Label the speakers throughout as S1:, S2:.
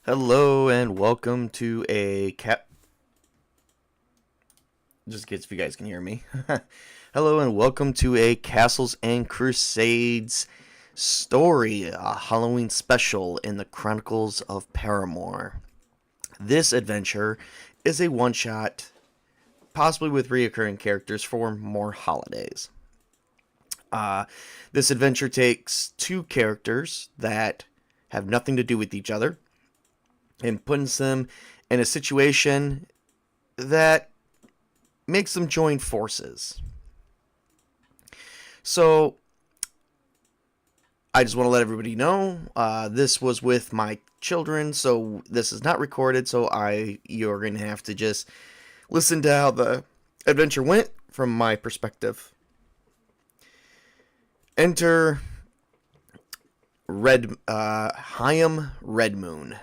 S1: Hello and welcome to a just in case if you guys can hear me. Hello and welcome to a Castles and Crusades story, a Halloween special in the Chronicles of Paramore. This adventure is a one-shot, possibly with reoccurring characters for more holidays. This adventure takes two characters that have nothing to do with each other and puts them in a situation that makes them join forces. So, I just want to let everybody know, this was with my children, so this is not recorded, so you're going to have to just listen to how the adventure went from my perspective. Enter Heim Redmoon,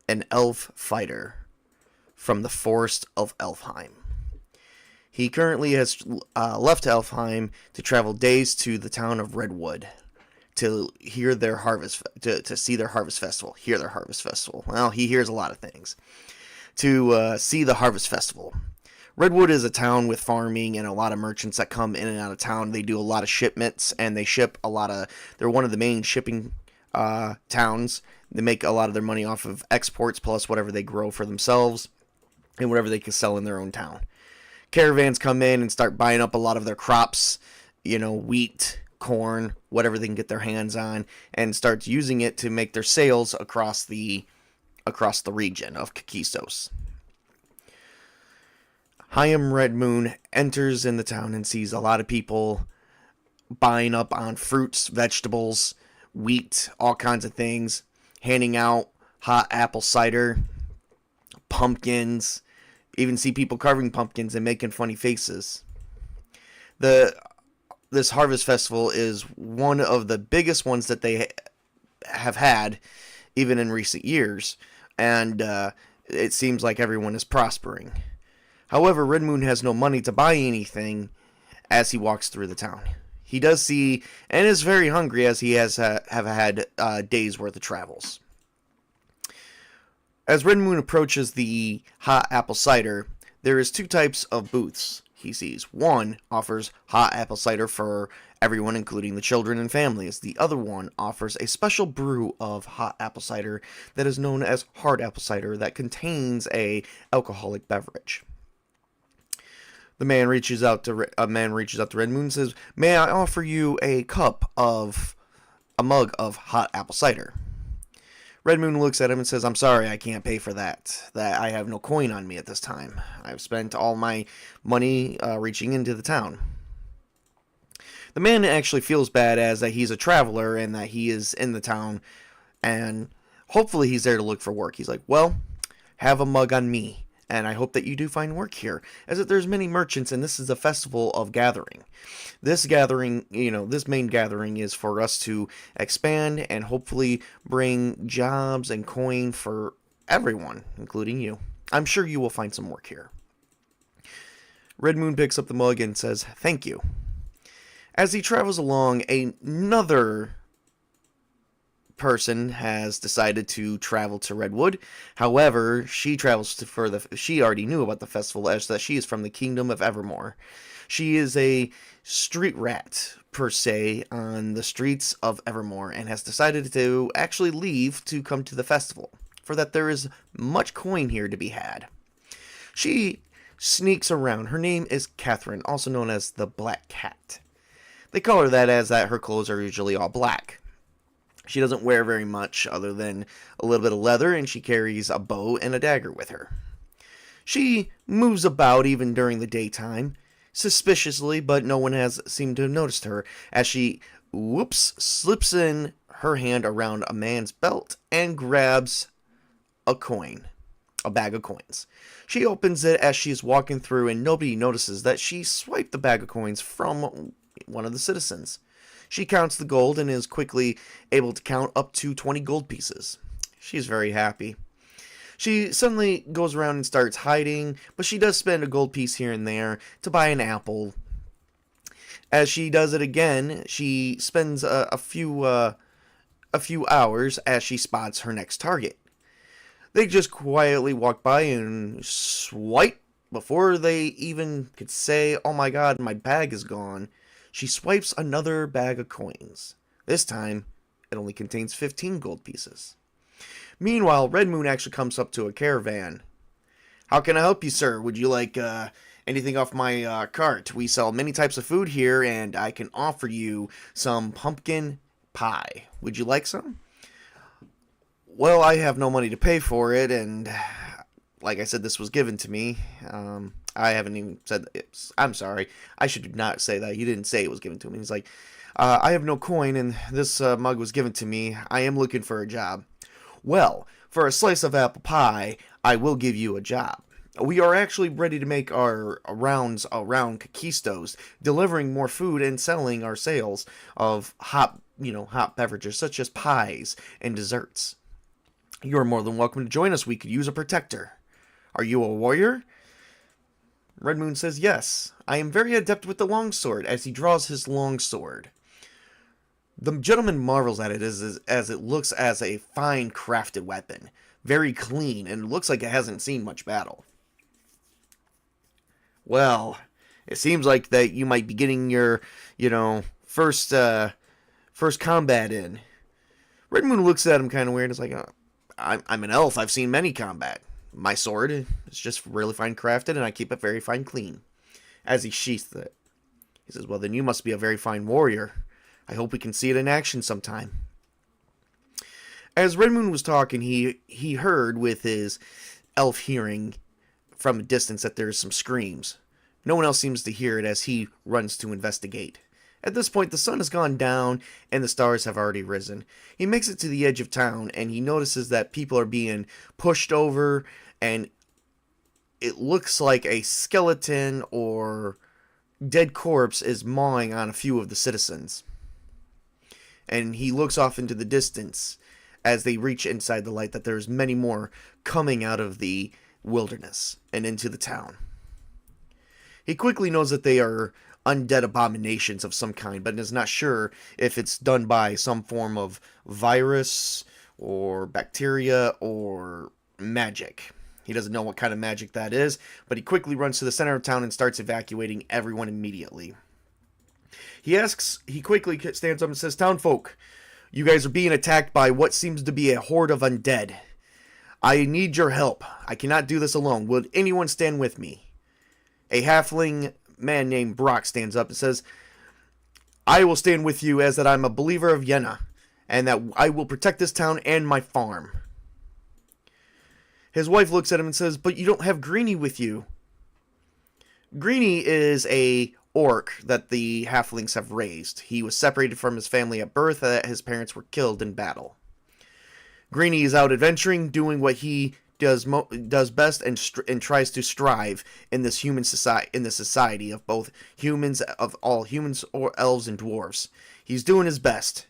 S1: an elf fighter from the forest of Elfheim. He currently has left Elfheim to travel days to the town of Redwood to hear their harvest, to see their harvest festival. Hear their harvest festival. Well, he hears a lot of things. To see the harvest festival. Redwood is a town with farming and a lot of merchants that come in and out of town. They do a lot of shipments and they ship a lot of. They're one of the main shipping towns. They make a lot of their money off of exports plus whatever they grow for themselves and whatever they can sell in their own town. Caravans come in and start buying up a lot of their crops, wheat, corn, whatever they can get their hands on, and starts using it to make their sales across the region of Kakistos. Heim Redmoon enters in the town and sees a lot of people buying up on fruits, vegetables, wheat, all kinds of things, handing out hot apple cider, pumpkins, even see people carving pumpkins and making funny faces. This harvest festival is one of the biggest ones that they have had, even in recent years, and it seems like everyone is prospering. However, Redmoon has no money to buy anything as he walks through the town. He does see, and is very hungry as he has have had days worth of travels. As Redmoon approaches the hot apple cider, there is two types of booths he sees. One offers hot apple cider for everyone, including the children and families. The other one offers a special brew of hot apple cider that is known as hard apple cider that contains a alcoholic beverage. A man reaches out to Redmoon and says, "May I offer you a mug of hot apple cider?" Redmoon looks at him and says, "I'm sorry, I can't pay for that. I have no coin on me at this time. I've spent all my money reaching into the town." The man actually feels bad as that he's a traveler and that he is in the town, and hopefully he's there to look for work. He's like, "Well, have a mug on me. And I hope that you do find work here, as that there's many merchants, and this is a festival of gathering. This gathering, this main gathering is for us to expand and hopefully bring jobs and coin for everyone, including you. I'm sure you will find some work here. Redmoon picks up the mug and says, "Thank you." As he travels along, another person has decided to travel to Redwood. However, she travels she already knew about the festival, as that she is from the Kingdom of Evermore. She is a street rat, per se, on the streets of Evermore, and has decided to actually leave to come to the festival, for that there is much coin here to be had. She sneaks around. Her name is Catherine, also known as the Black Cat. They call her that as that her clothes are usually all black. She doesn't wear very much other than a little bit of leather, and she carries a bow and a dagger with her. She moves about even during the daytime, suspiciously, but no one has seemed to have noticed her, as she, slips in her hand around a man's belt and grabs a bag of coins. She opens it as she's walking through, and nobody notices that she swiped the bag of coins from one of the citizens. She counts the gold and is quickly able to count up to 20 gold pieces. She's very happy. She suddenly goes around and starts hiding, but she does spend a gold piece here and there to buy an apple. As she does it again, she spends a few hours as she spots her next target. They just quietly walk by and swipe before they even could say, "Oh my god, my bag is gone." She swipes another bag of coins. This time, it only contains 15 gold pieces. Meanwhile, Redmoon actually comes up to a caravan. "How can I help you, sir? Would you like anything off my cart? We sell many types of food here, and I can offer you some pumpkin pie. Would you like some?" "Well, I have no money to pay for it, and like I said, this was given to me. I haven't even said it. I'm sorry. I should not say that. He didn't say it was given to me. He's like, I have no coin, and this mug was given to me. I am looking for a job." "Well, for a slice of apple pie, I will give you a job. We are actually ready to make our rounds around Kakistos, delivering more food and selling our sales of hot beverages such as pies and desserts. You are more than welcome to join us. We could use a protector. Are you a warrior?" Redmoon says, "Yes, I am very adept with the longsword," as he draws his longsword. The gentleman marvels at it as it looks as a fine crafted weapon, very clean, and looks like it hasn't seen much battle. "Well, it seems like that you might be getting your, first combat in." Redmoon looks at him kind of weird. It's like, I'm an elf. I've seen many combat. My sword is just really fine crafted, and I keep it very fine clean." As he sheaths it, he says, "Well, then you must be a very fine warrior. I hope we can see it in action sometime." As Redmoon was talking, he heard with his elf hearing from a distance that there's some screams. No one else seems to hear it as he runs to investigate. At this point, the sun has gone down and the stars have already risen. He makes it to the edge of town, and he notices that people are being pushed over, and it looks like a skeleton or dead corpse is gnawing on a few of the citizens. And he looks off into the distance as they reach inside the light that there's many more coming out of the wilderness and into the town. He quickly knows that they are undead abominations of some kind, but is not sure if it's done by some form of virus or bacteria or magic. He doesn't know what kind of magic that is, but he quickly runs to the center of town and starts evacuating everyone immediately. He quickly stands up and says, "Townfolk, you guys are being attacked by what seems to be a horde of undead. I need your help. I cannot do this alone. Would anyone stand with me?" A halfling man named Brock stands up and says, "I will stand with you, as that I'm a believer of Yenna, and that I will protect this town and my farm." His wife looks at him and says, "But you don't have Greenie with you." Greenie is a orc that the halflings have raised. He was separated from his family at birth, that his parents were killed in battle. Greenie is out adventuring, doing what he does best and tries to strive in this society of both humans, of all humans or elves and dwarves. He's doing his best.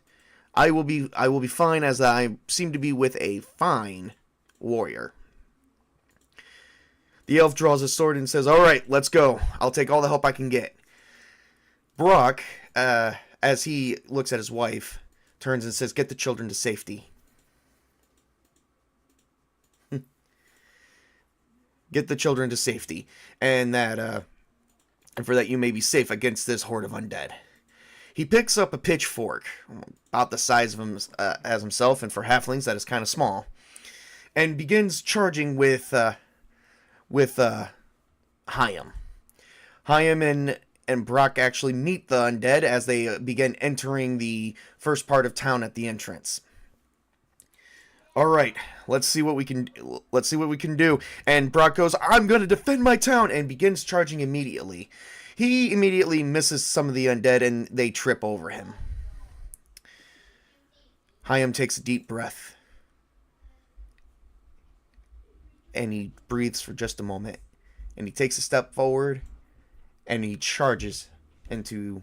S1: I will be fine, as I seem to be with a fine warrior. The elf draws his sword and says, "All right, let's go. I'll take all the help I can get." Brock, as he looks at his wife, turns and says, "Get the children to safety." Get the children to safety, and for that you may be safe against this horde of undead. He picks up a pitchfork, about the size of him as himself, and for halflings that is kind of small, and begins charging with Heim. Heim and Brock actually meet the undead as they begin entering the first part of town at the entrance. All right, let's see what we can do. And Brock goes, "I'm going to defend my town," and begins charging immediately. He immediately misses some of the undead, and they trip over him. Heim takes a deep breath, and he breathes for just a moment, and he takes a step forward, and he charges into,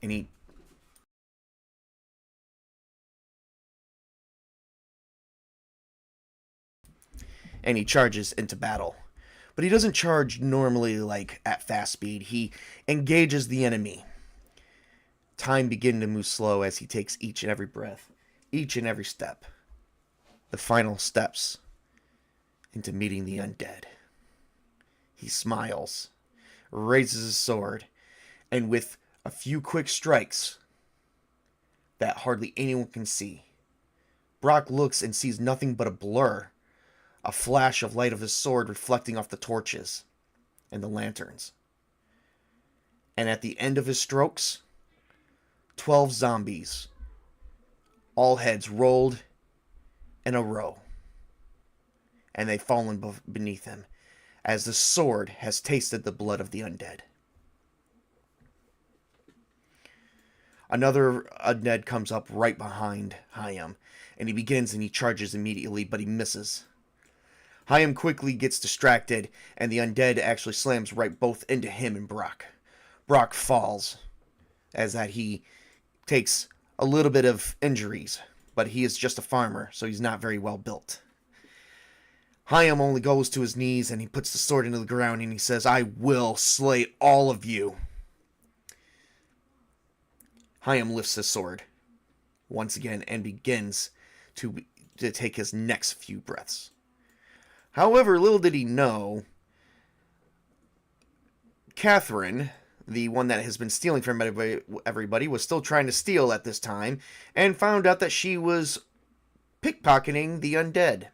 S1: and he charges into battle. But he doesn't charge normally, like at fast speed. He engages the enemy. Time begins to move slow as he takes each and every breath, each and every step. The final steps into meeting the undead. He smiles, raises his sword, and with a few quick strikes that hardly anyone can see, Brock looks and sees nothing but a blur. A flash of light of his sword reflecting off the torches and the lanterns. And at the end of his strokes, 12 zombies, all heads rolled in a row. And they've fallen beneath him, as the sword has tasted the blood of the undead. Another undead comes up right behind Heim, and he charges immediately, but he misses. Heim quickly gets distracted, and the undead actually slams right both into him and Brock. Brock falls, as that he takes a little bit of injuries, but he is just a farmer, so he's not very well built. Heim only goes to his knees, and he puts the sword into the ground, and he says, "I will slay all of you." Heim lifts his sword once again and begins to take his next few breaths. However, little did he know, Catherine, the one that has been stealing from everybody, was still trying to steal at this time, and found out that she was pickpocketing the undead.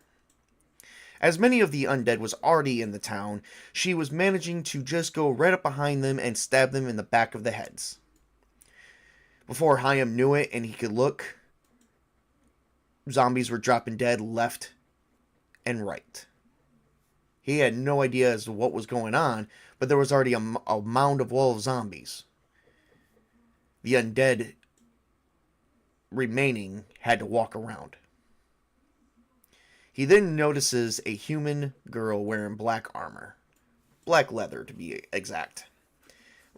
S1: As many of the undead was already in the town, she was managing to just go right up behind them and stab them in the back of the heads. Before Heim knew it and he could look, zombies were dropping dead left and right. He had no idea as to what was going on, but there was already a mound of wall of zombies. The undead remaining had to walk around. He then notices a human girl wearing black armor. Black leather, to be exact.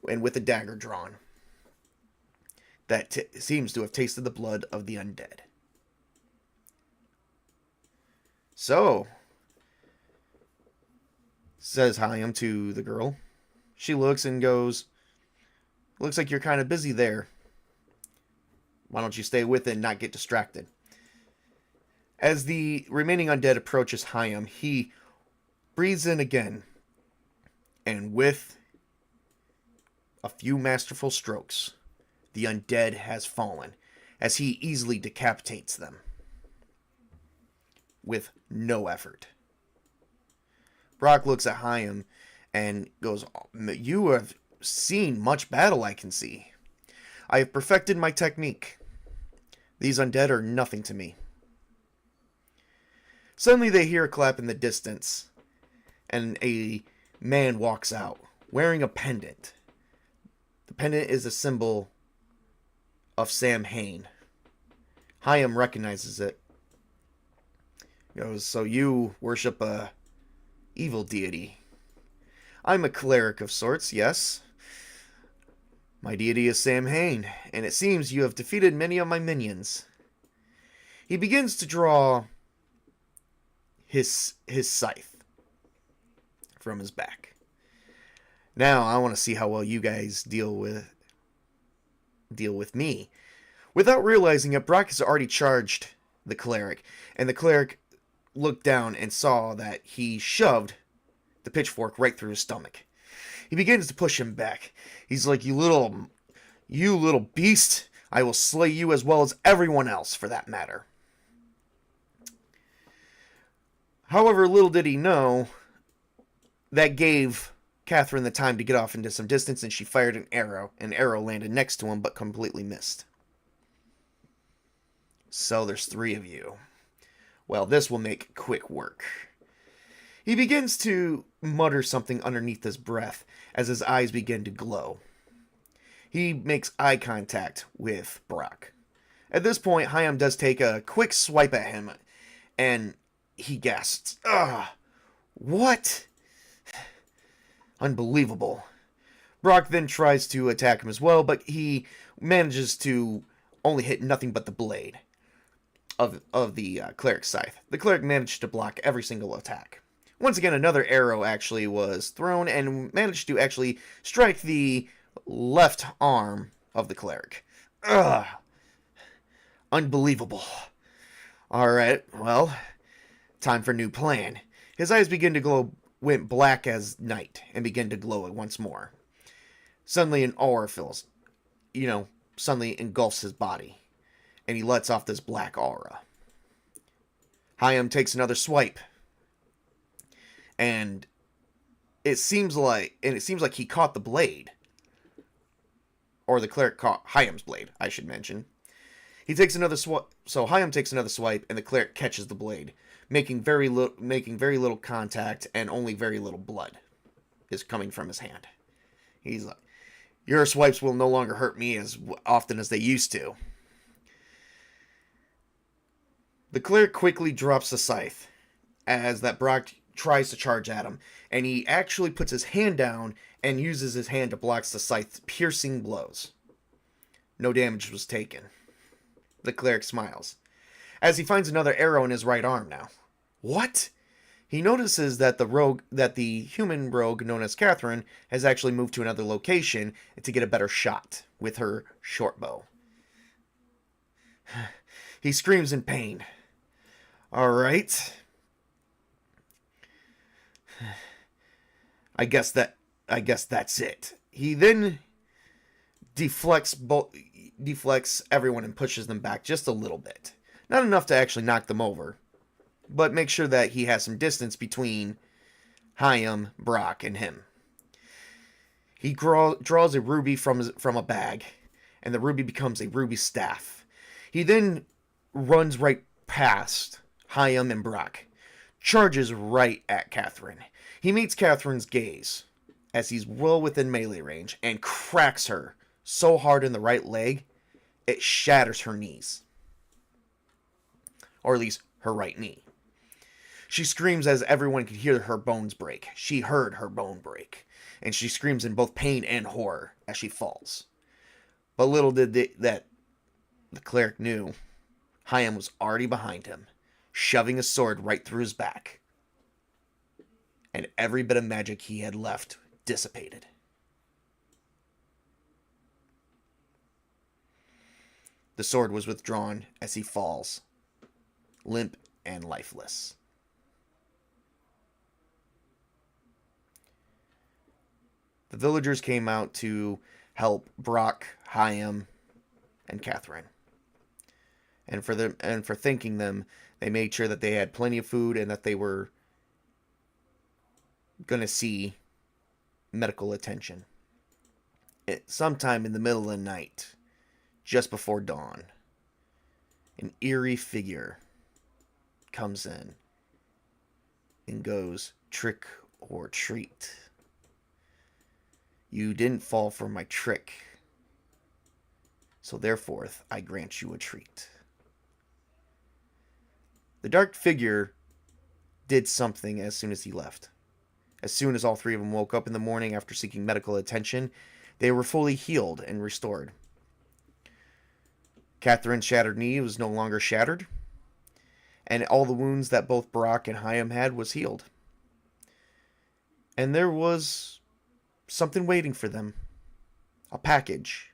S1: And with a dagger drawn. That seems to have tasted the blood of the undead. "So," says Heim to the girl. She looks and goes, "Looks like you're kind of busy there. Why don't you stay with it and not get distracted?" As the remaining undead approaches Heim, he breathes in again, and with a few masterful strokes, the undead has fallen, as he easily decapitates them with no effort. Brock looks at Heim and goes, "You have seen much battle, I can see. I have perfected my technique. These undead are nothing to me." Suddenly they hear a clap in the distance, and a man walks out, wearing a pendant. The pendant is a symbol of Samhain. Heim recognizes it. Goes, so you worship a evil deity. I'm a cleric of sorts, yes. My deity is Samhain, and it seems you have defeated many of my minions. He begins to draw his scythe from his back. Now I want to see how well you guys deal with me. Without realizing it, Brock has already charged the cleric, and the cleric looked down and saw that he shoved the pitchfork right through his stomach. He begins to push him back. He's like, you little beast, I will slay you as well as everyone else for that matter. However, little did he know, that gave Catherine the time to get off into some distance, and she fired an arrow. An arrow landed next to him, but completely missed. So there's 3 of you. Well, this will make quick work. He begins to mutter something underneath his breath as his eyes begin to glow. He makes eye contact with Brock. At this point, Heim does take a quick swipe at him, and he gasps, "Ugh! What? Unbelievable." Brock then tries to attack him as well, but he manages to only hit nothing but the blade of the cleric's scythe. The cleric managed to block every single attack. Once again, another arrow actually was thrown and managed to actually strike the left arm of the cleric. Ugh! Unbelievable. Alright, well, time for a new plan. His eyes begin to glow, went black as night, and begin to glow once more. Suddenly an aura suddenly engulfs his body, and he lets off this black aura. Heim takes another swipe, and it seems like he caught the blade, or the cleric caught Heim's blade, I should mention. He takes another swipe, so Heim takes another swipe, and the cleric catches the blade, making very little contact, and only very little blood is coming from his hand. He's like, "Your swipes will no longer hurt me as often as they used to." The cleric quickly drops the scythe as that Brock tries to charge at him, and he actually puts his hand down and uses his hand to block the scythe's piercing blows. No damage was taken. The cleric smiles as he finds another arrow in his right arm now. What? He notices that the human rogue known as Catherine has actually moved to another location to get a better shot with her short bow. He screams in pain. All right. I guess that's it. He then deflects everyone and pushes them back just a little bit. Not enough to actually knock them over, but make sure that he has some distance between Heim, Brock, and him. He draws a ruby from a bag, and the ruby becomes a ruby staff. He then runs right past Heim and Brock, charges right at Catherine. He meets Catherine's gaze as he's well within melee range and cracks her so hard in the right leg, it shatters her knees. Or at least her right knee. She screams as everyone could hear her bones break. She heard her bone break, and she screams in both pain and horror as she falls. But little did the cleric knew, Heim was already behind him, shoving his sword right through his back. And every bit of magic he had left dissipated. The sword was withdrawn as he falls, limp and lifeless. The villagers came out to help Brock, Heim, and Catherine. And for thanking them, they made sure that they had plenty of food and that they were going to see medical attention. Sometime in the middle of the night, just before dawn, an eerie figure comes in and goes, "Trick or treat. You didn't fall for my trick, so therefore I grant you a treat." The dark figure did something as soon as he left. As soon as all three of them woke up in the morning after seeking medical attention, they were fully healed and restored. Catherine's shattered knee was no longer shattered, and all the wounds that both Brock and Heim had was healed. And there was something waiting for them. A package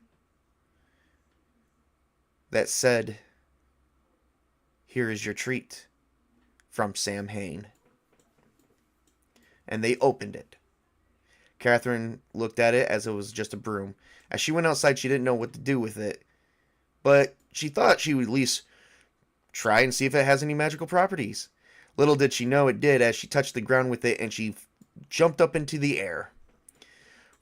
S1: that said, "Here is your treat from Samhain." And they opened it. Catherine looked at it as it was just a broom. As she went outside, she didn't know what to do with it, but she thought she would at least try and see if it has any magical properties. Little did she know it did, as she touched the ground with it and she jumped up into the air.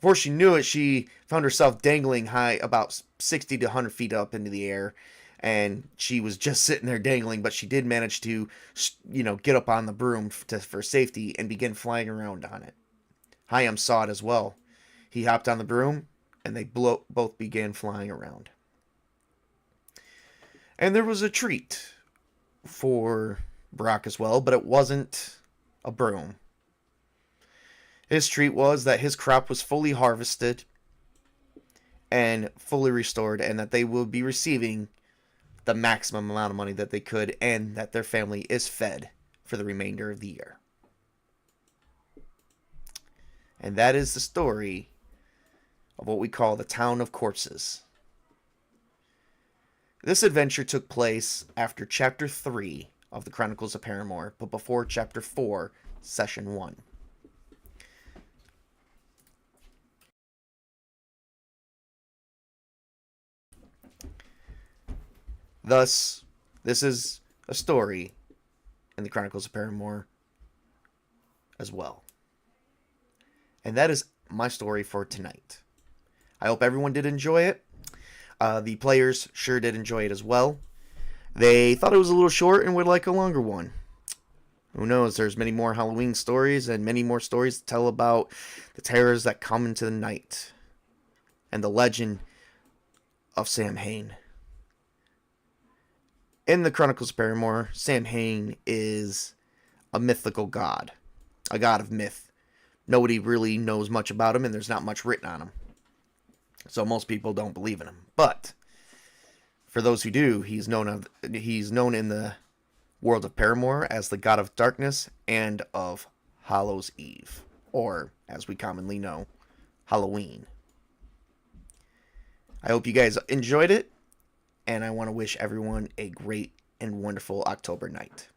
S1: Before she knew it, she found herself dangling high, about 60 to 100 feet up into the air, and she was just sitting there dangling, but she did manage to, get up on the broom for safety and begin flying around on it. Hyam saw it as well. He hopped on the broom, and they both began flying around. And there was a treat for Brock as well, but it wasn't a broom. His treat was that his crop was fully harvested and fully restored, and that they will be receiving the maximum amount of money that they could, and that their family is fed for the remainder of the year. And that is the story of what we call the Town of Corpses. This adventure took place after Chapter 3 of the Chronicles of Paramore, but before Chapter 4, Session 1. Thus, this is a story in the Chronicles of Paramore as well. And that is my story for tonight. I hope everyone did enjoy it. The players sure did enjoy it as well. They thought it was a little short and would like a longer one. Who knows, there's many more Halloween stories and many more stories to tell about the terrors that come into the night and the legend of Samhain. In the Chronicles of Paramore, Samhain is a mythical god, a god of myth. Nobody really knows much about him, and there's not much written on him. So most people don't believe in him. But for those who do, he's known in the world of Paramore as the god of darkness and of Hallows Eve, or as we commonly know, Halloween. I hope you guys enjoyed it, and I want to wish everyone a great and wonderful October night.